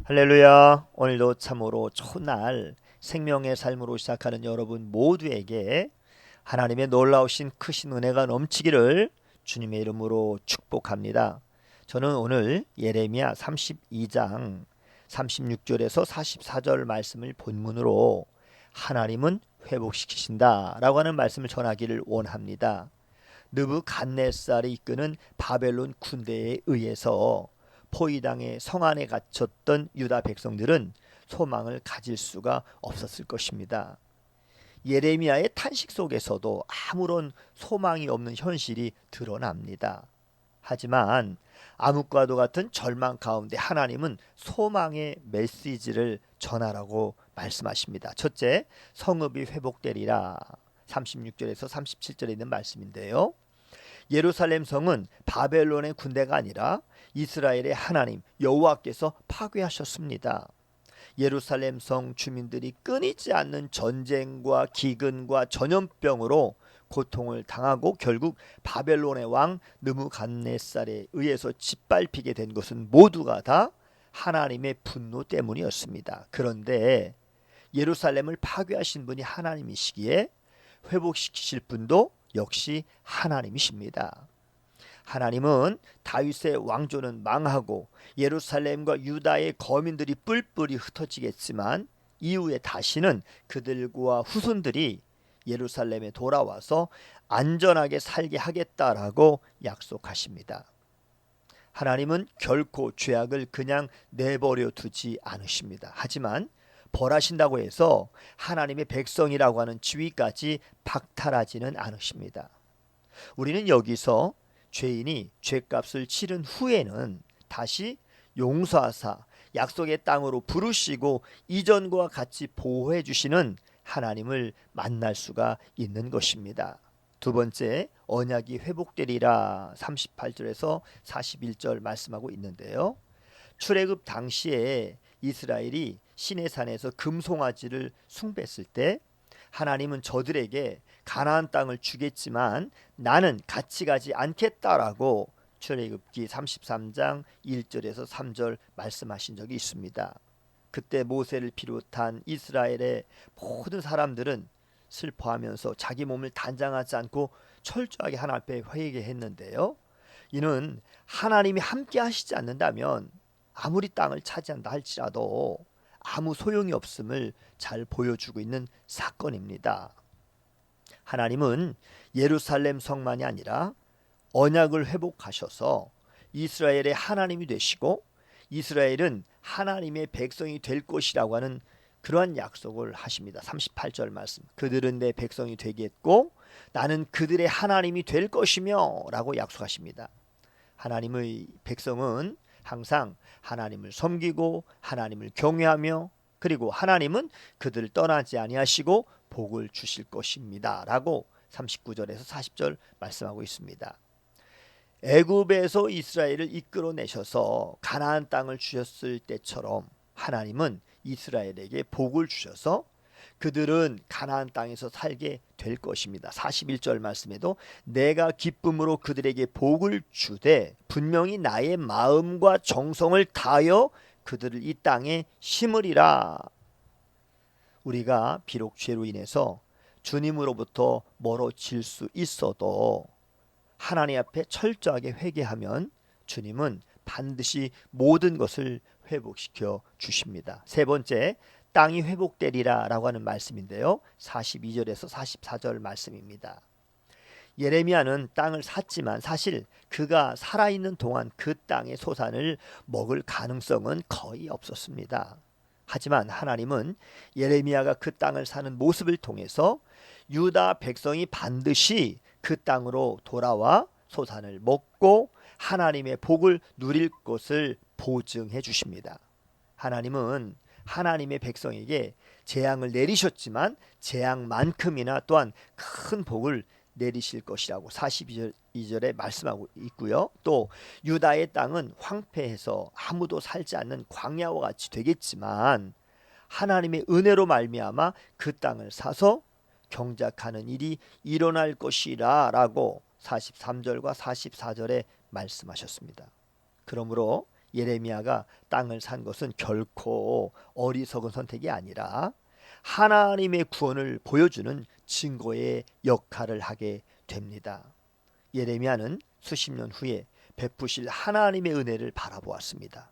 할렐루야. 오늘도 참으로 좋은 날 생명의 삶으로 시작하는 여러분 모두에게 하나님의 놀라우신 크신 은혜가 넘치기를 주님의 이름으로 축복합니다. 저는 오늘 예레미야 32장 36절에서 44절 말씀을 본문으로 하나님은 회복시키신다 라고 하는 말씀을 전하기를 원합니다. 느부갓네살이 이끄는 바벨론 군대에 의해서 포위당해 성 안에 갇혔던 유다 백성들은 소망을 가질 수가 없었을 것입니다. 예레미야의 탄식 속에서도 아무런 소망이 없는 현실이 드러납니다. 하지만 암흑과도 같은 절망 가운데 하나님은 소망의 메시지를 전하라고 말씀하십니다. 첫째, 성읍이 회복되리라. 36절에서 37절에 있는 말씀인데요. 예루살렘 성은 바벨론의 군대가 아니라 이스라엘의 하나님 여호와께서 파괴하셨습니다. 예루살렘 성 주민들이 끊이지 않는 전쟁과 기근과 전염병으로 고통을 당하고 결국 바벨론의 왕 느부갓네살에 의해서 짓밟히게 된 것은 모두가 다 하나님의 분노 때문이었습니다. 그런데 예루살렘을 파괴하신 분이 하나님이시기에 회복시키실 분도 역시 하나님이십니다. 하나님은 다윗의 왕조는 망하고 예루살렘과 유다의 거민들이 뿔뿔이 흩어지겠지만 이후에 다시는 그들과 후손들이 예루살렘에 돌아와서 안전하게 살게 하겠다라고 약속하십니다. 하나님은 결코 죄악을 그냥 내버려 두지 않으십니다. 하지만 벌하신다고 해서 하나님의 백성이라고 하는 지위까지 박탈하지는 않으십니다. 우리는 여기서 죄인이 죄값을 치른 후에는 다시 용서하사 약속의 땅으로 부르시고 이전과 같이 보호해 주시는 하나님을 만날 수가 있는 것입니다. 두 번째, 언약이 회복되리라 38절에서 41절 말씀하고 있는데요. 출애굽 당시에 이스라엘이 시내산에서 금송아지를 숭배했을 때 하나님은 저들에게 가나안 땅을 주겠지만 나는 같이 가지 않겠다라고 출애굽기 33장 1절에서 3절 말씀하신 적이 있습니다. 그때 모세를 비롯한 이스라엘의 모든 사람들은 슬퍼하면서 자기 몸을 단장하지 않고 철저하게 하나님 앞에 회개했는데요. 이는 하나님이 함께 하시지 않는다면 아무리 땅을 차지한다 할지라도 아무 소용이 없음을 잘 보여주고 있는 사건입니다. 하나님은 예루살렘 성만이 아니라 언약을 회복하셔서 이스라엘의 하나님이 되시고 이스라엘은 하나님의 백성이 될 것이라고 하는 그러한 약속을 하십니다. 38절 말씀. 그들은 내 백성이 되겠고 나는 그들의 하나님이 될 것이며 라고 약속하십니다. 하나님의 백성은 항상 하나님을 섬기고 하나님을 경외하며 그리고 하나님은 그들을 떠나지 아니하시고 복을 주실 것입니다 라고 39절에서 40절 말씀하고 있습니다. 애굽에서 이스라엘을 이끌어내셔서 가나안 땅을 주셨을 때처럼 하나님은 이스라엘에게 복을 주셔서 그들은 가나안 땅에서 살게 될 것입니다. 41절 말씀에도 내가 기쁨으로 그들에게 복을 주되 분명히 나의 마음과 정성을 다하여 그들을 이 땅에 심으리라. 우리가 비록 죄로 인해서 주님으로부터 멀어질 수 있어도 하나님 앞에 철저하게 회개하면 주님은 반드시 모든 것을 회복시켜 주십니다. 세 번째, 땅이 회복되리라 라고 하는 말씀인데요. 42절에서 44절 말씀입니다. 예레미야는 땅을 샀지만 사실 그가 살아있는 동안 그 땅의 소산을 먹을 가능성은 거의 없었습니다. 하지만 하나님은 예레미야가 그 땅을 사는 모습을 통해서 유다 백성이 반드시 그 땅으로 돌아와 소산을 먹고 하나님의 복을 누릴 것을 보증해 주십니다. 하나님은 하나님의 백성에게 재앙을 내리셨지만 재앙만큼이나 또한 큰 복을 내리실 것이라고 42절에 말씀하고 있고요. 또 유다의 땅은 황폐해서 아무도 살지 않는 광야와 같이 되겠지만 하나님의 은혜로 말미암아 그 땅을 사서 경작하는 일이 일어날 것이라 라고 43절과 44절에 말씀하셨습니다. 그러므로 예레미야가 땅을 산 것은 결코 어리석은 선택이 아니라 하나님의 구원을 보여주는 증거의 역할을 하게 됩니다. 예레미야는 수십 년 후에 베푸실 하나님의 은혜를 바라보았습니다.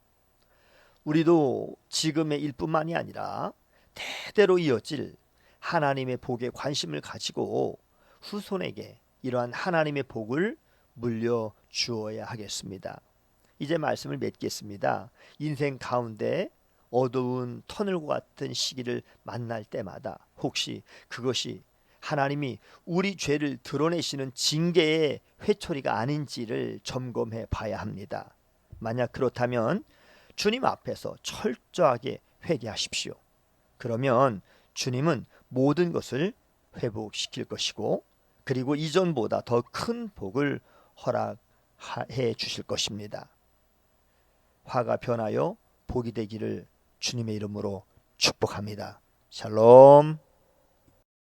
우리도 지금의 일뿐만이 아니라 대대로 이어질 하나님의 복에 관심을 가지고 후손에게 이러한 하나님의 복을 물려 주어야 하겠습니다. 이제 말씀을 맺겠습니다. 인생 가운데 어두운 터널과 같은 시기를 만날 때마다 혹시 그것이 하나님이 우리 죄를 드러내시는 징계의 회초리가 아닌지를 점검해 봐야 합니다. 만약 그렇다면 주님 앞에서 철저하게 회개하십시오. 그러면 주님은 모든 것을 회복시킬 것이고 그리고 이전보다 더 큰 복을 허락해 주실 것입니다. 화가 변하여 복이 되기를 주님의 이름으로 축복합니다. 샬롬.